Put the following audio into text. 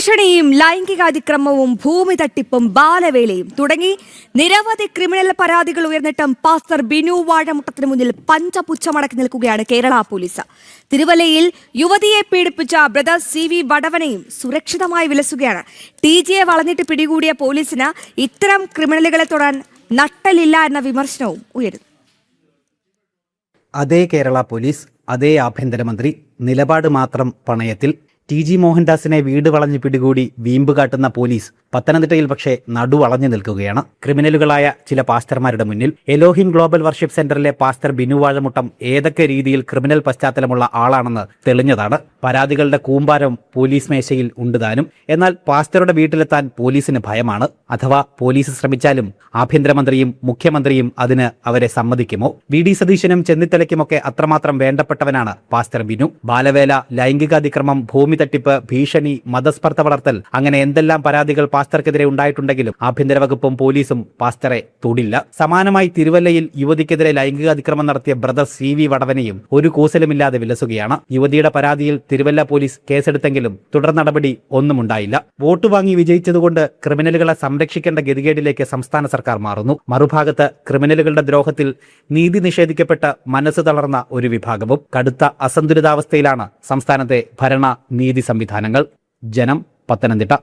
ഭീഷണിയും ലൈംഗികാതിക്രമവും ഭൂമി തട്ടിപ്പും ബാലവേലയും തുടങ്ങി നിരവധി ക്രിമിനൽ പരാതികൾ ഉയർന്നിട്ടും പാസ്റ്റർ ബിനു വാഴമുട്ടത്തിന് മുന്നിൽ പഞ്ചപുച്ഛമടക്കി നിൽക്കുകയാണ് കേരള പോലീസ്. തിരുവല്ലയിൽ യുവതിയെ പീഡിപ്പിച്ച ബ്രദർ CV വടവനെയും സുരക്ഷിതമായി വിലസുകയാണ്. TGയെ വളഞ്ഞിട്ട് പിടികൂടിയ പോലീസിന് ഇത്തരം ക്രിമിനലുകളെ തൊടാൻ നട്ടലില്ല എന്ന വിമർശനവും ഉയരുന്നു. അതേ കേരള പോലീസ്, അതേ ആഭ്യന്തരമന്ത്രി, നിലപാട് മാത്രം പണയത്തിൽ. TG മോഹൻദാസിനെ വീട് വളഞ്ഞു പിടികൂടി വീമ്പ് കാട്ടുന്ന പോലീസ് പത്തനംതിട്ടയിൽ പക്ഷേ നടുവളഞ്ഞു നിൽക്കുകയാണ്. ക്രിമിനലുകളായ ചില പാസ്റ്റർമാരുടെ മുന്നിൽ. എലോഹിം ഗ്ലോബൽ വർഷിപ്പ് സെന്ററിലെ പാസ്റ്റർ ബിനു വാഴമുട്ടം ഏതൊക്കെ രീതിയിൽ ക്രിമിനൽ പശ്ചാത്തലമുള്ള ആളാണെന്ന് തെളിഞ്ഞതാണ്. പരാതികളുടെ കൂമ്പാരം പോലീസ് മേശയിൽ ഉണ്ടുതാനും. എന്നാൽ പാസ്റ്ററുടെ വീട്ടിലെത്താൻ പോലീസിന് ഭയമാണ്. അഥവാ പോലീസ് ശ്രമിച്ചാലും ആഭ്യന്തരമന്ത്രിയും മുഖ്യമന്ത്രിയും അതിന് അവരെ സമ്മതിക്കുമോ? VD സതീശനും ചെന്നിത്തലയ്ക്കുമൊക്കെ അത്രമാത്രം വേണ്ടപ്പെട്ടവനാണ് പാസ്റ്റർ ബിനു. ബാലവേല, ലൈംഗികാതിക്രമം, ഭൂമി തട്ടിപ്പ്, ഭീഷണി, മതസ്പർദ്ധ വളർത്തൽ, അങ്ങനെ എന്തെല്ലാം പരാതികൾ പാസ്റ്റർക്കെതിരെ ഉണ്ടായിട്ടുണ്ടെങ്കിലും ആഭ്യന്തര വകുപ്പും പോലീസും പാസ്റ്ററെ തൊടില്ല. സമാനമായി തിരുവല്ലയിൽ യുവതിക്കെതിരെ ലൈംഗികാതിക്രമം നടത്തിയ ബ്രദർ CV വടവനെയും ഒരു കൂസലുമില്ലാതെ വിലസുകയാണ്. യുവതിയുടെ പരാതിയിൽ തിരുവല്ല പോലീസ് കേസെടുത്തെങ്കിലും തുടർ നടപടി ഒന്നും ഉണ്ടായില്ല. വോട്ട് വാങ്ങി വിജയിച്ചതുകൊണ്ട് ക്രിമിനലുകളെ സംരക്ഷിക്കേണ്ട ഗതികേടിലേക്ക് സംസ്ഥാന സർക്കാർ മാറുന്നു. മറുഭാഗത്ത് ക്രിമിനലുകളുടെ ദ്രോഹത്തിൽ നീതി നിഷേധിക്കപ്പെട്ട് മനസ്സ് തളർന്ന ഒരു വിഭാഗവും. കടുത്ത അസന്തുലിതാവസ്ഥയിലാണ് സംസ്ഥാനത്തെ ഭരണ നീതി സംവിധാനങ്ങൾ. ജനം, പത്തനംതിട്ട.